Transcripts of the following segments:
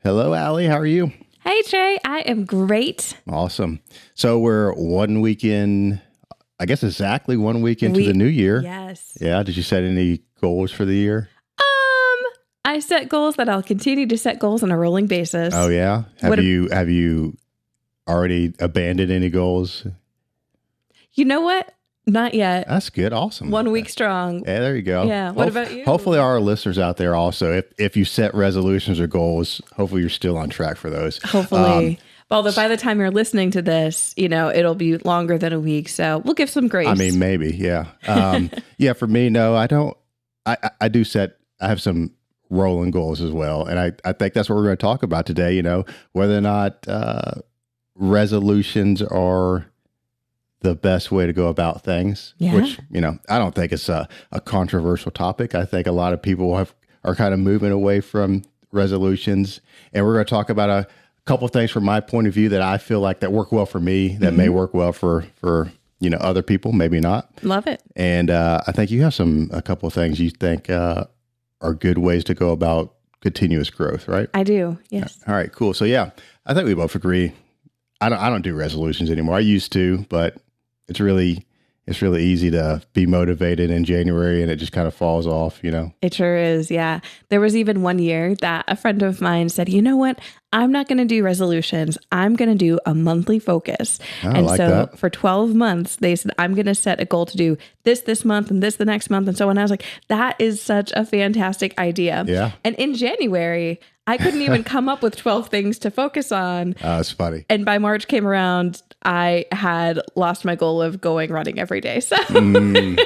Hello, Allie. How are you? Hey, Trey. I am great. Awesome. So we're 1 weekend, I guess exactly 1 week into the new year. Yes. Yeah. Did you set any goals for the year? I set goals that I'll continue to set goals on a rolling basis. Oh, yeah. Have you already abandoned any goals? You know what? Not yet. That's good. Awesome. 1 week strong. Yeah, there you go. Yeah. What about you? Hopefully our listeners out there also, if you set resolutions or goals, hopefully you're still on track for those. Hopefully. Although by the time you're listening to this, it'll be longer than a week. So we'll give some grace. I mean, maybe. Yeah. Yeah. For me, no, I don't. I have some rolling goals as well. And I think that's what we're going to talk about today, whether or not resolutions are the best way to go about things, which, I don't think it's a controversial topic. I think a lot of people are kind of moving away from resolutions. And we're going to talk about a couple of things from my point of view that I feel like that work well for me, that may work well for other people, maybe not. Love it. And I think you have a couple of things you think are good ways to go about continuous growth, right? I do. Yes. All right, cool. So yeah, I think we both agree. I don't do resolutions anymore. I used to, but it's really easy to be motivated in January and it just kind of falls off, It sure is. Yeah. There was even one year that a friend of mine said, you know what? I'm not going to do resolutions. I'm going to do a monthly focus. And like so that. For 12 months, they said, I'm going to set a goal to do this month and this the next month. And so on. I was like, that is such a fantastic idea. Yeah. And in January, I couldn't even come up with 12 things to focus on. It's funny. And by March came around, I had lost my goal of going running every day. So I think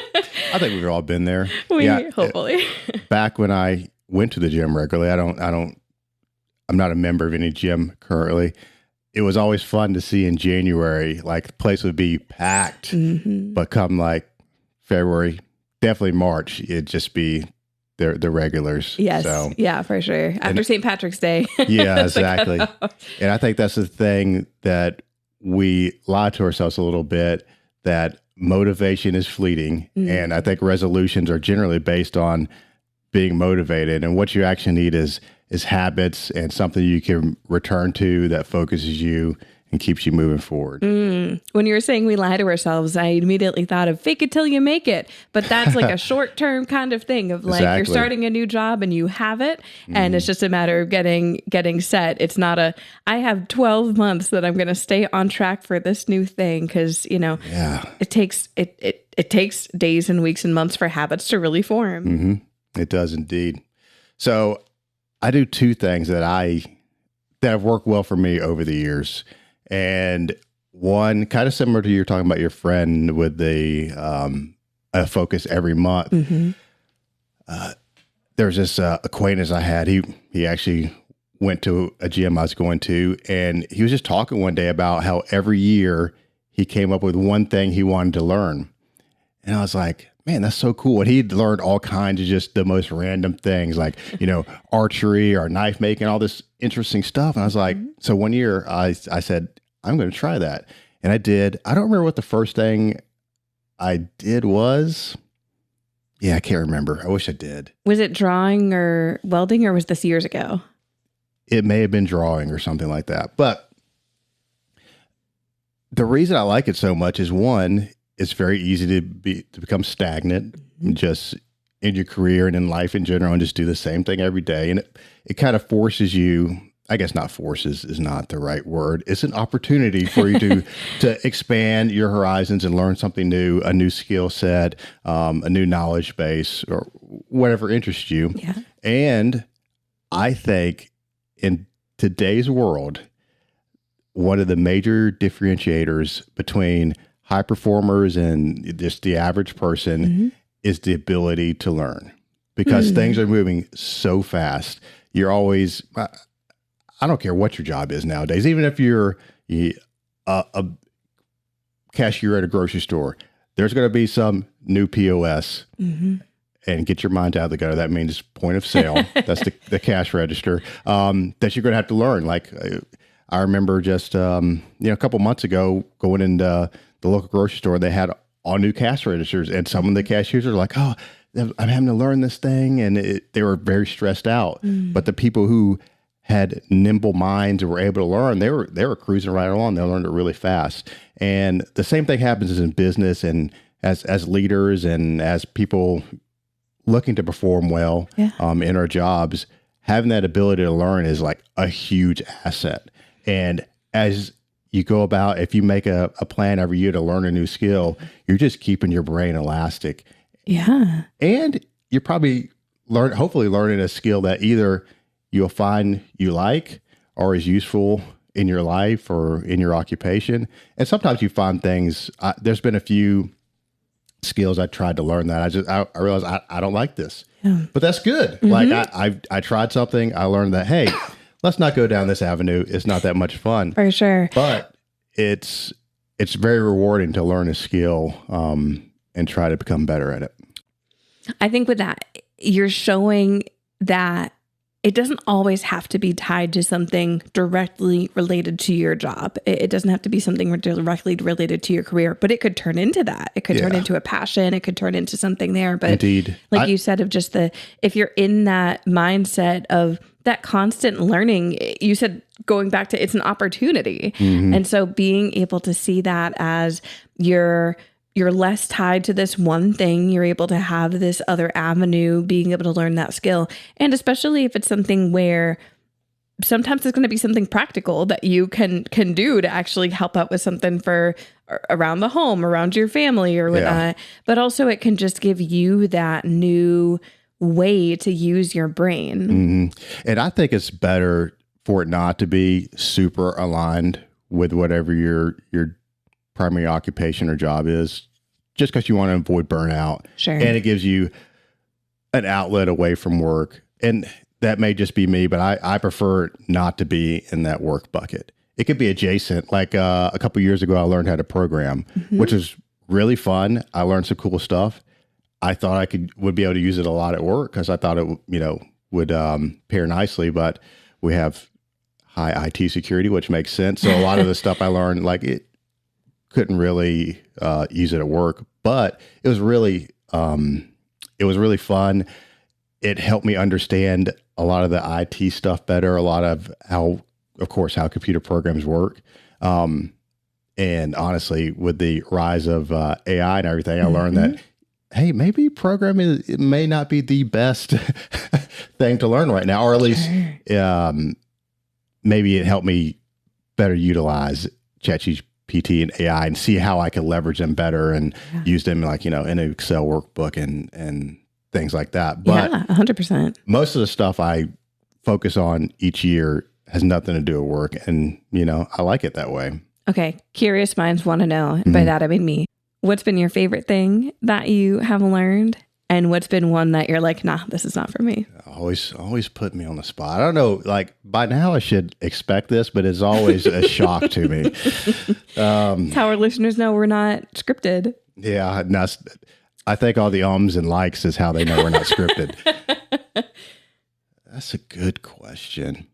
we've all been there. Hopefully. Back when I went to the gym regularly, I'm not a member of any gym currently. It was always fun to see in January, like the place would be packed, but come like February, definitely March, it'd just be the regulars. Yes. So, yeah, for sure. After St. Patrick's Day. Yeah, exactly. And I think that's the thing that we lie to ourselves a little bit, that motivation is fleeting. And I think resolutions are generally based on being motivated. And what you actually need is habits and something you can return to that focuses you and keeps you moving forward. When you were saying we lie to ourselves, I immediately thought of fake it till you make it. But that's like a short-term kind of thing of like You're starting a new job and you have it. And it's just a matter of getting set. It's not I have 12 months that I'm going to stay on track for this new thing. Cause it takes days and weeks and months for habits to really form. It does indeed. So I do two things that have worked well for me over the years. And one, kind of similar to you talking about your friend with the a focus every month. There's this acquaintance I had. He actually went to a gym I was going to, and he was just talking one day about how every year he came up with one thing he wanted to learn. And I was like, man, that's so cool. And he'd learned all kinds of just the most random things like, archery or knife making, all this interesting stuff. And I was like, so one year I said, I'm going to try that. And I did. I don't remember what the first thing I did was. Yeah, I can't remember. I wish I did. Was it drawing or welding, or was this years ago? It may have been drawing or something like that. But the reason I like it so much is, one, it's very easy to become stagnant just in your career and in life in general and just do the same thing every day. And it kind of forces you, I guess not forces is not the right word. It's an opportunity for you to expand your horizons and learn something new, a new skill set, a new knowledge base, or whatever interests you. Yeah. And I think in today's world, one of the major differentiators between high performers and just the average person is the ability to learn, because things are moving so fast. You're always, I don't care what your job is nowadays, even if you're a cashier at a grocery store, there's going to be some new POS. And get your mind out of the gutter. That means point of sale. That's the cash register that you're going to have to learn. Like I remember just a couple months ago going into the local grocery store, they had all new cash registers, and some of the cashiers are like, "Oh, I'm having to learn this thing," and they were very stressed out. But the people who had nimble minds and were able to learn, they were cruising right along. They learned it really fast. And the same thing happens in business and as leaders and as people looking to perform well in our jobs. Having that ability to learn is like a huge asset. And as you go about, if you make a plan every year to learn a new skill, you're just keeping your brain elastic. Yeah. And you're probably hopefully learning a skill that either you'll find you like or is useful in your life or in your occupation. And sometimes you find things, there's been a few skills I tried to learn that I realized I don't like this, but that's good. Mm-hmm. Like I tried something, I learned that, hey, let's not go down this avenue. It's not that much fun. For sure. But it's very rewarding to learn a skill and try to become better at it. I think with that, you're showing that it doesn't always have to be tied to something directly related to your job. It doesn't have to be something directly related to your career, but it could turn into that. It could turn into a passion. It could turn into something there. But indeed, like you said, of just if you're in that mindset of that constant learning, you said going back to it's an opportunity. Mm-hmm. And so being able to see that as you're less tied to this one thing. You're able to have this other avenue, being able to learn that skill. And especially if it's something where sometimes it's going to be something practical that you can do to actually help out with something for around the home, around your family or whatnot. But also it can just give you that new way to use your brain. Mm-hmm. And I think it's better for it not to be super aligned with whatever your primary occupation or job is, just because you want to avoid burnout. Sure. And it gives you an outlet away from work. And that may just be me, but I prefer not to be in that work bucket. It could be adjacent. Like a couple of years ago, I learned how to program, which was really fun. I learned some cool stuff. I thought I would be able to use it a lot at work because I thought it would pair nicely, but we have high IT security, which makes sense. So a lot of the stuff I learned, like it couldn't really use it at work, but it was really fun. It helped me understand a lot of the IT stuff better, a lot of how computer programs work. And honestly, with the rise of AI and everything, I learned that, hey, maybe programming it may not be the best thing to learn right now, or at least maybe it helped me better utilize ChatGPT and AI and see how I could leverage them better and use them like, in an Excel workbook and things like that. But 100%. Most of the stuff I focus on each year has nothing to do with work. And, I like it that way. Okay. Curious minds want to know. And by that, I mean me. What's been your favorite thing that you have learned? And what's been one that you're like, nah, this is not for me? Always put me on the spot. I don't know, like by now I should expect this, but it's always a shock to me. It's how our listeners know we're not scripted. Yeah. No, I think all the ums and likes is how they know we're not scripted. That's a good question.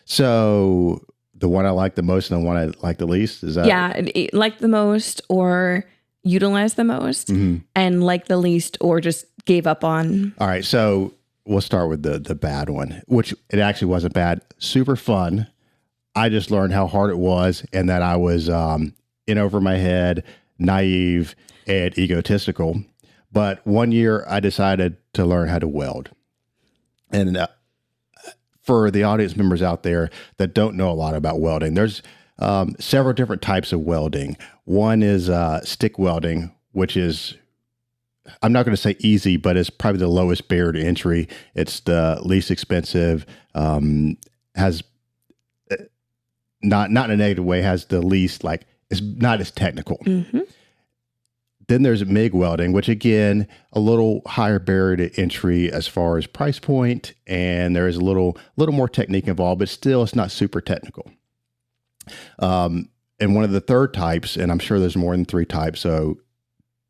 So the one I like the most and the one I like the least, is that? Yeah. Like the most or utilize the most, and like the least or just gave up on. All right. So we'll start with the bad one, which it actually wasn't bad. Super fun. I just learned how hard it was and that I was in over my head, naive, and egotistical. But one year I decided to learn how to weld. And for the audience members out there that don't know a lot about welding, there's several different types of welding. One is stick welding, which is, I'm not going to say easy, but it's probably the lowest barrier to entry. It's the least expensive, has not in a negative way, has the least, like, it's not as technical. Then there's MIG welding, which again, a little higher barrier to entry as far as price point, and there is a little more technique involved, but still it's not super technical. And one of the third types, and I'm sure there's more than 3 types, so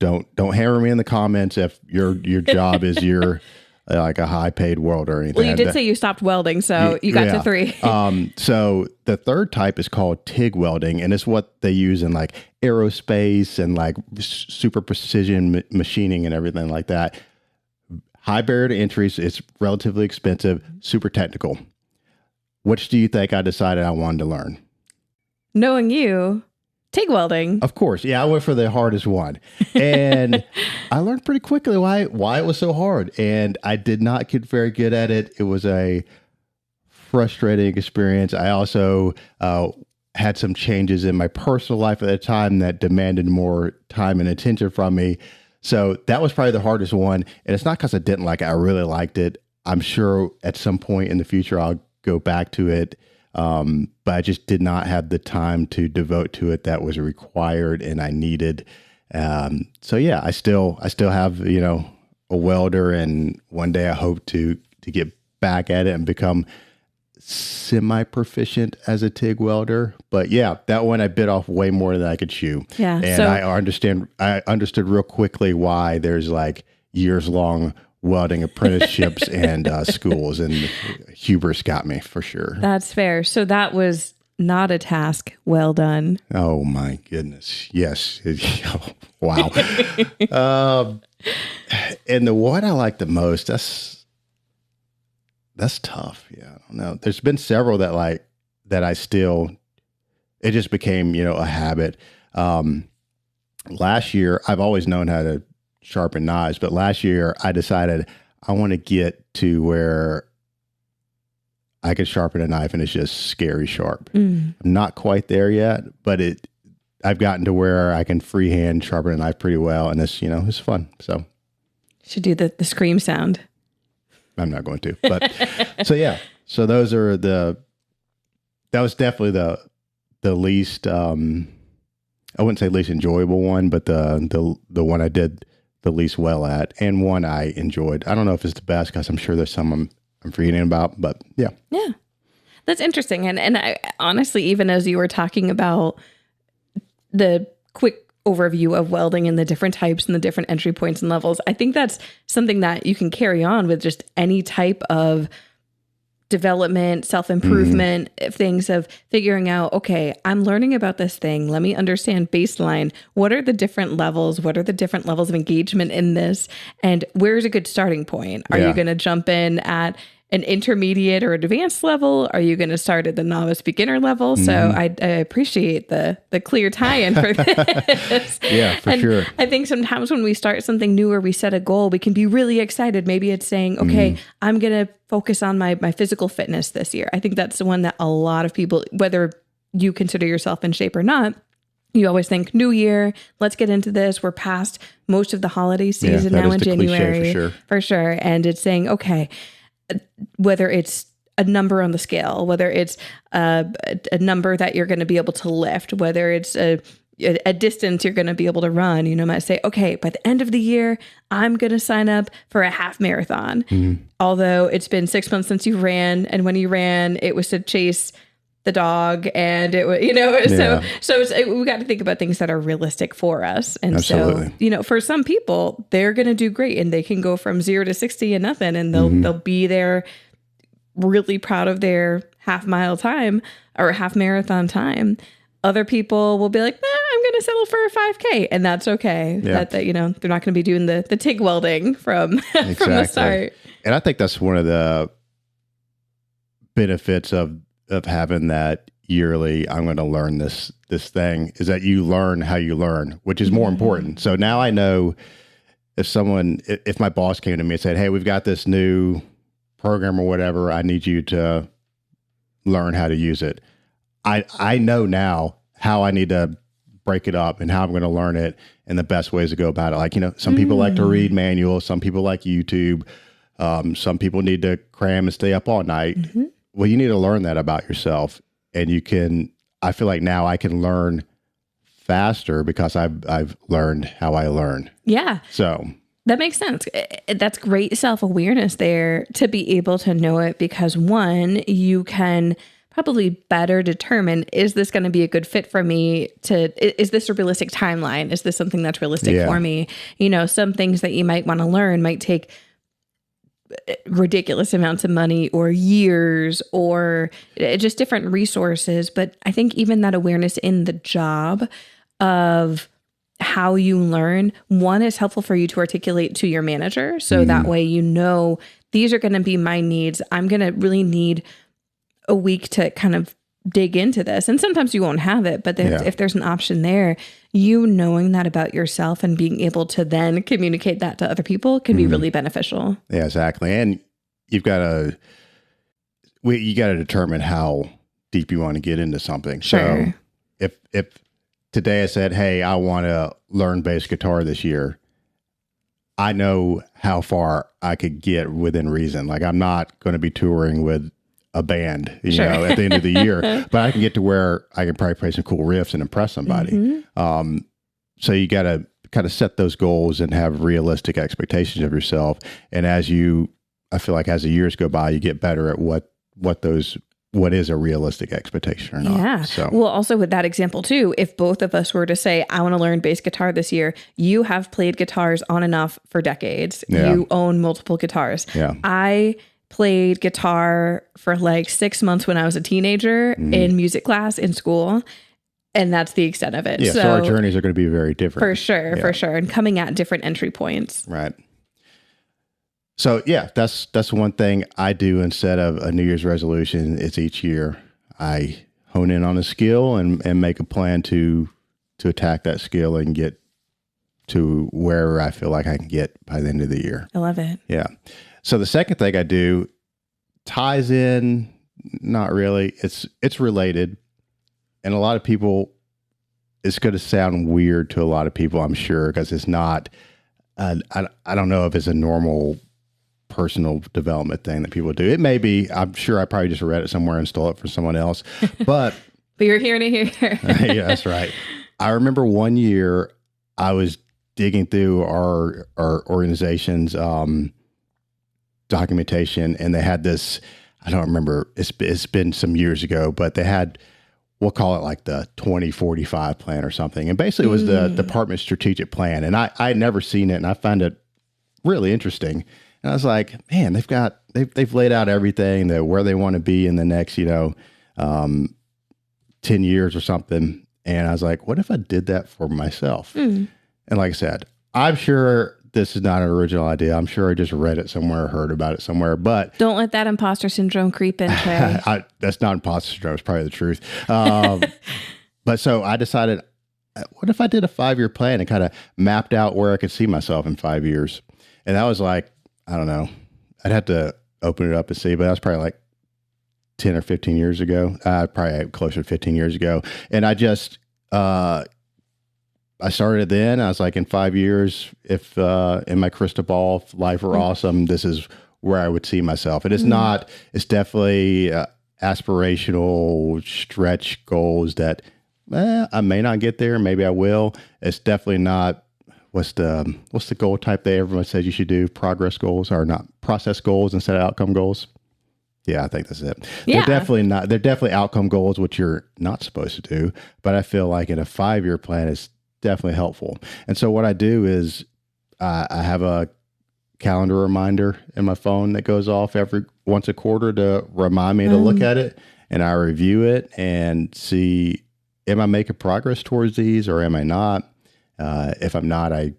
don't hammer me in the comments if your job is you're like a high paid welder or anything. Well, you did say you stopped welding, so you got to 3. So the third type is called TIG welding, and it's what they use in like aerospace and like super precision machining and everything like that. High barrier to entry, it's relatively expensive, super technical. which do you think I decided I wanted to learn? Knowing you, TIG welding. Of course. Yeah, I went for the hardest one. And I learned pretty quickly why it was so hard. And I did not get very good at it. It was a frustrating experience. I also had some changes in my personal life at the time that demanded more time and attention from me. So that was probably the hardest one. And it's not because I didn't like it. I really liked it. I'm sure at some point in the future, I'll go back to it. But I just did not have the time to devote to it that was required and I needed. So yeah, I still have, a welder, and one day I hope to get back at it and become semi-proficient as a TIG welder. But yeah, that one I bit off way more than I could chew. Yeah. And I understood real quickly why there's like years long welding apprenticeships and schools, and hubris got me for sure. That's fair. So that was not a task well done. Oh my goodness. Yes. Wow. And the one I like the most, that's tough. Yeah. I don't know. There's been several that I still, it just became, a habit. Last year, I've always known how to sharpen knives, but last year I decided I want to get to where I could sharpen a knife and it's just scary sharp. I'm not quite there yet, but I've gotten to where I can freehand sharpen a knife pretty well, and it's fun. So should do the scream sound. I'm not going to, but so yeah. So those are that was definitely the least, I wouldn't say least enjoyable one, but the one I did the least well at, and one I enjoyed. I don't know if it's the best because I'm sure there's some I'm forgetting about, but yeah. Yeah. That's interesting. And I, honestly, even as you were talking about the quick overview of welding and the different types and the different entry points and levels, I think that's something that you can carry on with just any type of development, self-improvement, things of figuring out, okay, I'm learning about this thing. Let me understand baseline. What are the different levels? What are the different levels of engagement in this? And where's a good starting point? Are you going to jump in at an intermediate or advanced level? Are you going to start at the novice beginner level? So I appreciate the clear tie-in for this. Yeah, for sure. I think sometimes when we start something new or we set a goal, we can be really excited. Maybe it's saying, okay, I'm going to focus on my physical fitness this year. I think that's the one that a lot of people, whether you consider yourself in shape or not, you always think, new year, let's get into this. We're past most of the holiday season now in January. For sure. And it's saying, okay, whether it's a number on the scale, whether it's a number that you're going to be able to lift, whether it's a distance you're going to be able to run, might say, okay, by the end of the year, I'm going to sign up for a half marathon. Although it's been 6 months since you ran. And when you ran, it was to chase the dog, and it was, so we got to think about things that are realistic for us. And Absolutely. So, for some people, they're going to do great and they can go from 0 to 60 and nothing, and they'll be there really proud of their half mile time or half marathon time. Other people will be like, I'm going to settle for a 5K, and that's okay. Yeah. That they're not going to be doing the TIG welding from the start. And I think that's one of the benefits of having that yearly, I'm going to learn this thing, is that you learn how you learn, which is more important. So now I know if my boss came to me and said, hey, we've got this new program or whatever, I need you to learn how to use it. I know now how I need to break it up and how I'm going to learn it and the best ways to go about it. Like, some people like to read manuals, some people like YouTube, some people need to cram and stay up all night. Well, you need to learn that about yourself, and I feel like now I can learn faster because I've learned how I learn. Yeah. So that makes sense. That's great self-awareness there to be able to know it, because one, you can probably better determine, is this going to be a good fit for me? Is this a realistic timeline? Is this something that's realistic for me? Some things that you might want to learn might take ridiculous amounts of money or years or just different resources. But I think even that awareness in the job of how you learn, one, is helpful for you to articulate to your manager. So that way, these are going to be my needs. I'm going to really need a week to kind of dig into this. And sometimes you won't have it, but if there's an option there, you knowing that about yourself and being able to then communicate that to other people can be really beneficial. Yeah, exactly. And you got to determine how deep you want to get into something. Sure. So if today I said, hey, I want to learn bass guitar this year, I know how far I could get within reason. Like, I'm not going to be touring with a band, you know, at the end of the year, but I can get to where I can probably play some cool riffs and impress somebody. So you got to kind of set those goals and have realistic expectations of yourself. And I feel like as the years go by, you get better at what is a realistic expectation or not. Yeah. So, well, also with that example too, if both of us were to say, I want to learn bass guitar this year, you have played guitars on and off for decades. Yeah. You own multiple guitars. Yeah. I played guitar for like 6 months when I was a teenager in music class in school. And that's the extent of it. Yeah, so our journeys are going to be very different. For sure. And coming at different entry points. Right. So yeah, that's one thing I do instead of a New Year's resolution. It's each year I hone in on a skill and make a plan to attack that skill and get to wherever I feel like I can get by the end of the year. I love it. Yeah. So the second thing I do ties in, not really. It's related. And a lot of people, it's going to sound weird to a lot of people, I'm sure, because it's not, I don't know if it's a normal personal development thing that people do. It may be. I'm sure I probably just read it somewhere and stole it from someone else. But you're hearing it here. Yeah, that's right. I remember one year I was digging through our organization's documentation, and they had this, I don't remember, it's been some years ago, but they had, we'll call it like the 2045 plan or something. And basically it was the department's strategic plan. And I had never seen it, and I found it really interesting. And I was like, man, they've laid out everything, where they want to be in the next, 10 years or something. And I was like, what if I did that for myself? And like I said, I'm sure this is not an original idea. I'm sure I just read it somewhere, heard about it somewhere, but don't let that imposter syndrome creep in, Trey. That's not imposter syndrome. It's probably the truth. But so I decided, what if I did a 5-year plan and kind of mapped out where I could see myself in 5 years? And that was like, I don't know, I'd have to open it up and see, but that was probably like 10 or 15 years ago, probably closer to 15 years ago. And I just, I started then. I was like, in 5 years, if in my crystal ball, if life were awesome, this is where I would see myself. And it's not, it's definitely aspirational stretch goals that I may not get there. Maybe I will. It's definitely not, what's the goal type that everyone says you should do? Progress goals, or not process goals instead of outcome goals. Yeah, I think that's it. Yeah. They're definitely outcome goals, which you're not supposed to do. But I feel like in a 5-year plan, it's definitely helpful. And so what I do is I have a calendar reminder in my phone that goes off every once a quarter to remind me to look at it. And I review it and see, am I making progress towards these or am I not? If I'm not, I,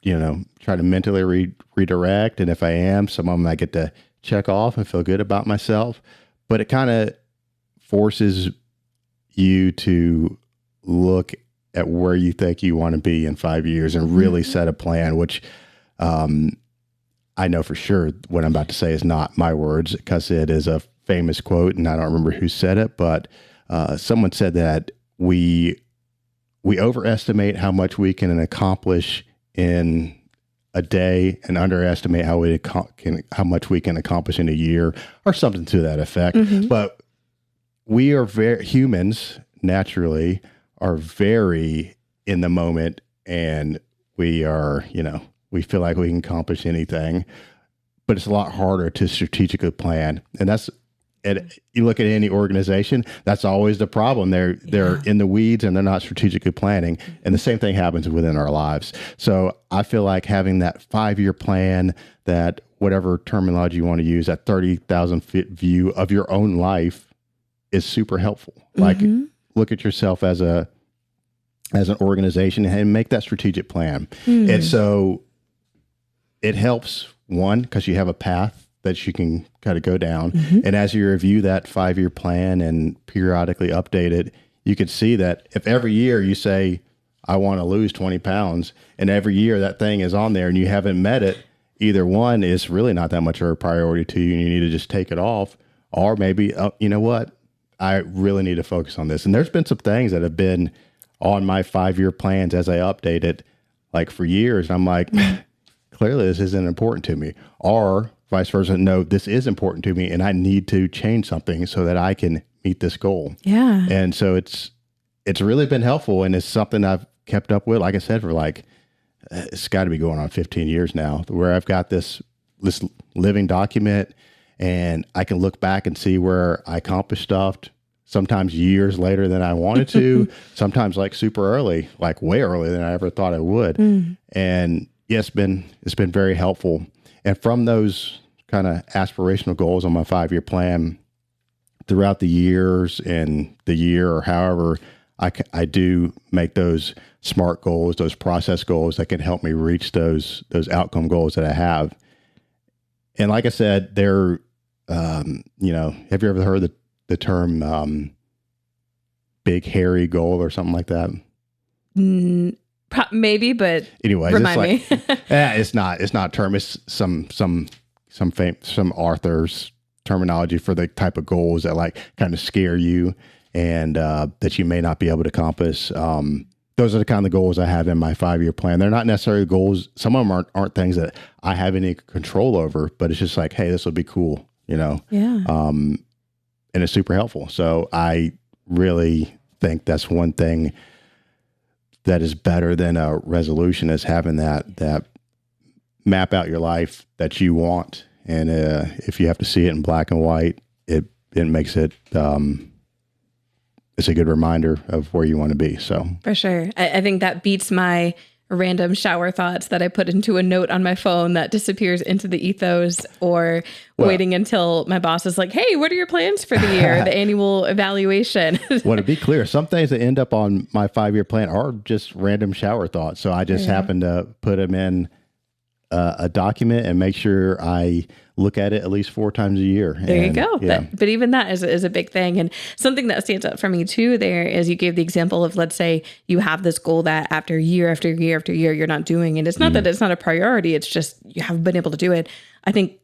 try to mentally redirect. And if I am, some of them I get to check off and feel good about myself. But it kind of forces you to look at where you think you want to be in 5 years and really set a plan, which I know for sure what I'm about to say is not my words, because it is a famous quote, and I don't remember who said it, but someone said that we overestimate how much we can accomplish in a day and underestimate how much we can accomplish in a year, or something to that effect. But we are humans naturally are very in the moment, and we are, we feel like we can accomplish anything, but it's a lot harder to strategically plan. And you look at any organization, that's always the problem. They're in the weeds and they're not strategically planning. And the same thing happens within our lives. So I feel like having that 5-year plan, that whatever terminology you want to use, that 30,000 foot view of your own life is super helpful. Like, look at yourself as an organization and make that strategic plan. And so it helps, one, because you have a path that you can kind of go down. And as you review that 5-year plan and periodically update it, you could see that if every year you say, I want to lose 20 pounds, and every year that thing is on there and you haven't met it, either one is really not that much of a priority to you and you need to just take it off. Or maybe, you know what? I really need to focus on this. And there's been some things that have been on my 5-year plans as I update it, like for years. I'm like, clearly this isn't important to me. Or vice versa, no, this is important to me and I need to change something so that I can meet this goal. Yeah. And so it's really been helpful. And it's something I've kept up with, like I said, for like, it's got to be going on 15 years now, where I've got this living document and I can look back and see where I accomplished stuff, sometimes years later than I wanted to, sometimes like super early, like way earlier than I ever thought I would. And yeah, it's been very helpful. And from those kind of aspirational goals on my 5-year plan, throughout the years and the year or however, I do make those SMART goals, those process goals that can help me reach those outcome goals that I have. And like I said, they're, have you ever heard the term big, hairy goal or something like that? Maybe, but anyways, remind me. It's not a term. It's some authors' terminology for the type of goals that like kind of scare you and that you may not be able to accomplish. Those are the kind of goals I have in my 5-year plan. They're not necessarily goals. Some of them aren't things that I have any control over, but it's just like, hey, this will be cool, Yeah. And it's super helpful. So I really think that's one thing that is better than a resolution, is having that map out your life that you want. And if you have to see it in black and white, it makes it, it's a good reminder of where you want to be. So for sure. I think that beats my random shower thoughts that I put into a note on my phone that disappears into the ethos, or waiting until my boss is like, hey, what are your plans for the year? The annual evaluation. Well, to be clear, some things that end up on my 5-year plan are just random shower thoughts. So I just happen to put them in a document and make sure I look at it at least 4 times a year. There you go. Yeah. But even that is a big thing. And something that stands out for me too there is you gave the example of, let's say you have this goal that after year after year after year, you're not doing it. It's not that it's not a priority. It's just you haven't been able to do it. I think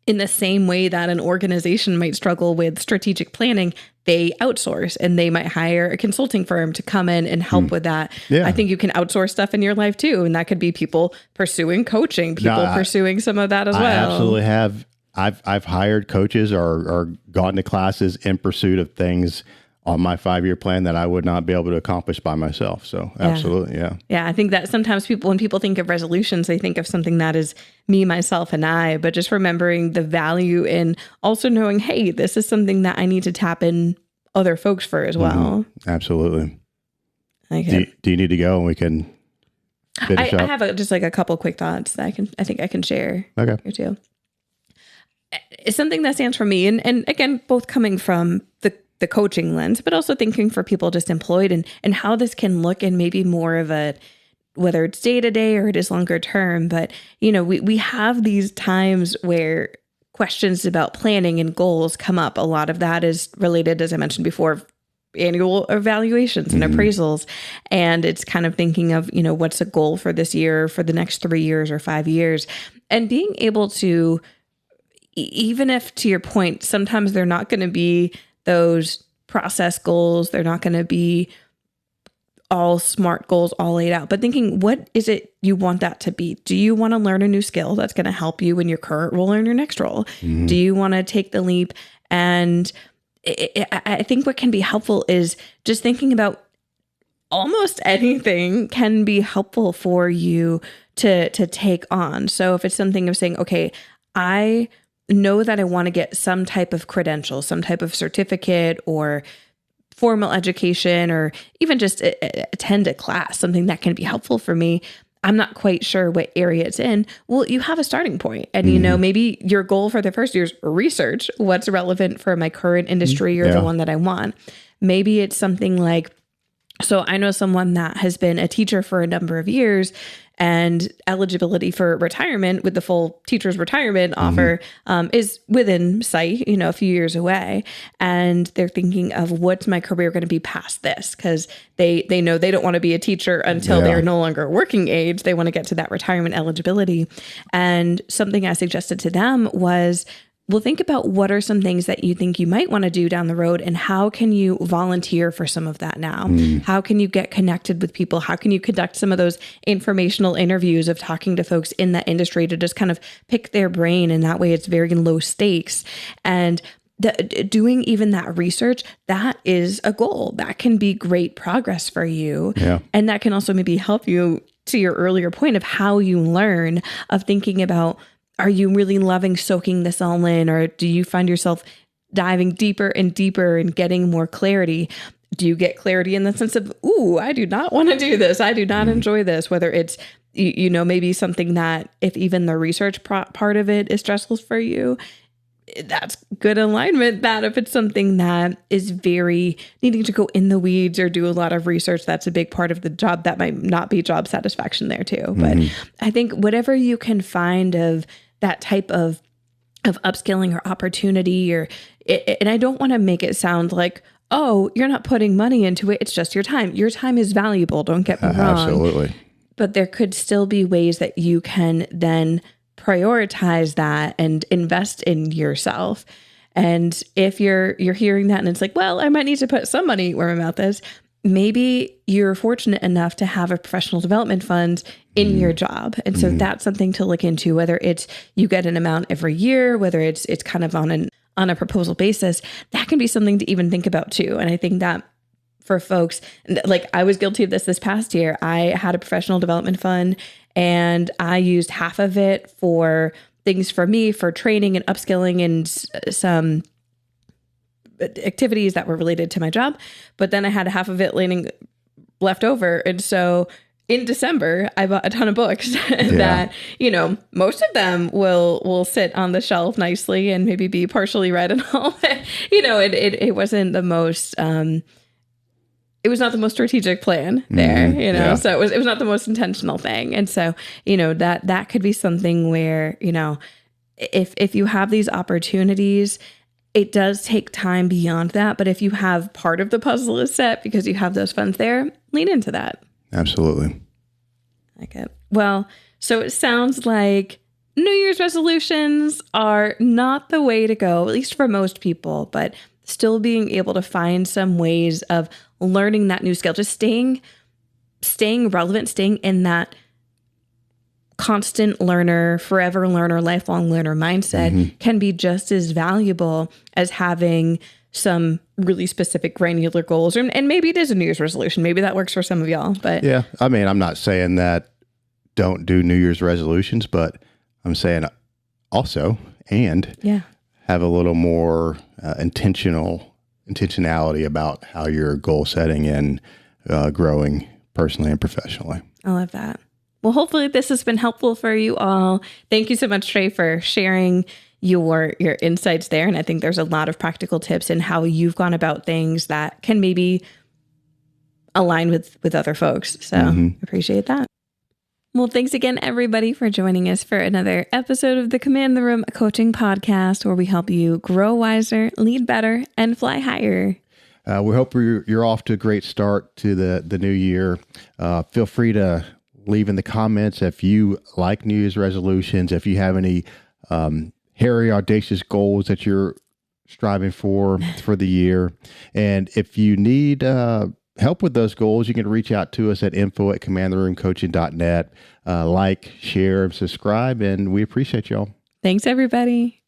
in the same way that an organization might struggle with strategic planning, they outsource and they might hire a consulting firm to come in and help with that. Yeah. I think you can outsource stuff in your life too. And that could be people pursuing coaching, pursuing some of that as well. I absolutely have. I've hired coaches or gone to classes in pursuit of things on my 5-year plan that I would not be able to accomplish by myself. So absolutely. Yeah. Yeah. I think that sometimes when people think of resolutions, they think of something that is me, myself, and I, but just remembering the value in also knowing, hey, this is something that I need to tap in other folks for as well. Absolutely. Okay. Do you need to go and we can finish up? I have just like a couple quick thoughts that I think I can share. Okay. Here too. It's something that stands for me. And again, both coming from the coaching lens, but also thinking for people just employed and how this can look in maybe more of a, whether it's day to day or it is longer term. But, we have these times where questions about planning and goals come up. A lot of that is related, as I mentioned before, annual evaluations and appraisals. And it's kind of thinking of, what's a goal for this year, for the next 3 years or 5 years, and being able to, even if to your point, sometimes they're not going to be those process goals. They're not going to be all SMART goals all laid out, but thinking, what is it you want that to be? Do you want to learn a new skill that's going to help you in your current role or in your next role? Do you want to take the leap? And I think what can be helpful is just thinking about almost anything can be helpful for you to take on. So if it's something of saying, okay, I know that I want to get some type of credential, some type of certificate or formal education, or even just attend a class, something that can be helpful for me. I'm not quite sure what area it's in. Well, you have a starting point. And, maybe your goal for the first year is research what's relevant for my current industry or the one that I want. Maybe it's something like, so I know someone that has been a teacher for a number of years, and eligibility for retirement with the full teacher's retirement offer is within sight, a few years away. And they're thinking of what's my career going to be past this? Because they know they don't want to be a teacher until they're no longer working age. They want to get to that retirement eligibility. And something I suggested to them was, well, think about what are some things that you think you might want to do down the road, and how can you volunteer for some of that now? How can you get connected with people? How can you conduct some of those informational interviews of talking to folks in that industry to just kind of pick their brain? And that way it's very low stakes. And doing even that research, that is a goal. That can be great progress for you. Yeah. And that can also maybe help you to your earlier point of how you learn, of thinking about, are you really loving soaking this all in? Or do you find yourself diving deeper and deeper and getting more clarity? Do you get clarity in the sense of, ooh, I do not want to do this. I do not enjoy this. Whether it's, maybe something that if even the research part of it is stressful for you, that's good alignment. That if it's something that is very needing to go in the weeds or do a lot of research, that's a big part of the job. That might not be job satisfaction there too. But I think whatever you can find of that type of upskilling or opportunity, and I don't want to make it sound like, oh, you're not putting money into it. It's just your time. Your time is valuable. Don't get me wrong. Absolutely. But there could still be ways that you can then prioritize that and invest in yourself. And if you're hearing that and it's like, well, I might need to put some money where my mouth is, maybe you're fortunate enough to have a professional development fund in your job. And so that's something to look into, whether it's you get an amount every year, whether it's kind of on a proposal basis. That can be something to even think about too. And I think that for folks, like I was guilty of this past year. I had a professional development fund and I used half of it for things for me, for training and upskilling and some activities that were related to my job. But then I had half of it left over. And so in December, I bought a ton of books that, most of them will sit on the shelf nicely and maybe be partially read and all. It wasn't the most, it was not the most strategic plan there, so it was not the most intentional thing. And so, that could be something where, if you have these opportunities, it does take time beyond that. But if you have part of the puzzle is set because you have those funds there, lean into that. Absolutely. Like it. Well, so it sounds like New Year's resolutions are not the way to go, at least for most people, but still being able to find some ways of learning that new skill, just staying relevant, staying in that constant learner, forever learner, lifelong learner mindset can be just as valuable as having some really specific granular goals. And maybe it is a New Year's resolution. Maybe that works for some of y'all. But yeah, I mean, I'm not saying that don't do New Year's resolutions, but I'm saying also have a little more intentionality about how you're goal setting and growing personally and professionally. I love that. Well, hopefully this has been helpful for you all. Thank you so much, Trey, for sharing your insights there. And I think there's a lot of practical tips in how you've gone about things that can maybe align with other folks. So appreciate that. Well, thanks again, everybody, for joining us for another episode of the Command the Room Coaching Podcast, where we help you grow wiser, lead better, and fly higher. We hope you're off to a great start to the new year. Feel free to leave in the comments if you like New Year's resolutions, if you have any hairy, audacious goals that you're striving for the year. And if you need help with those goals, you can reach out to us at info@commandtheroomcoaching.net. Like, share, and subscribe, and we appreciate y'all. Thanks, everybody.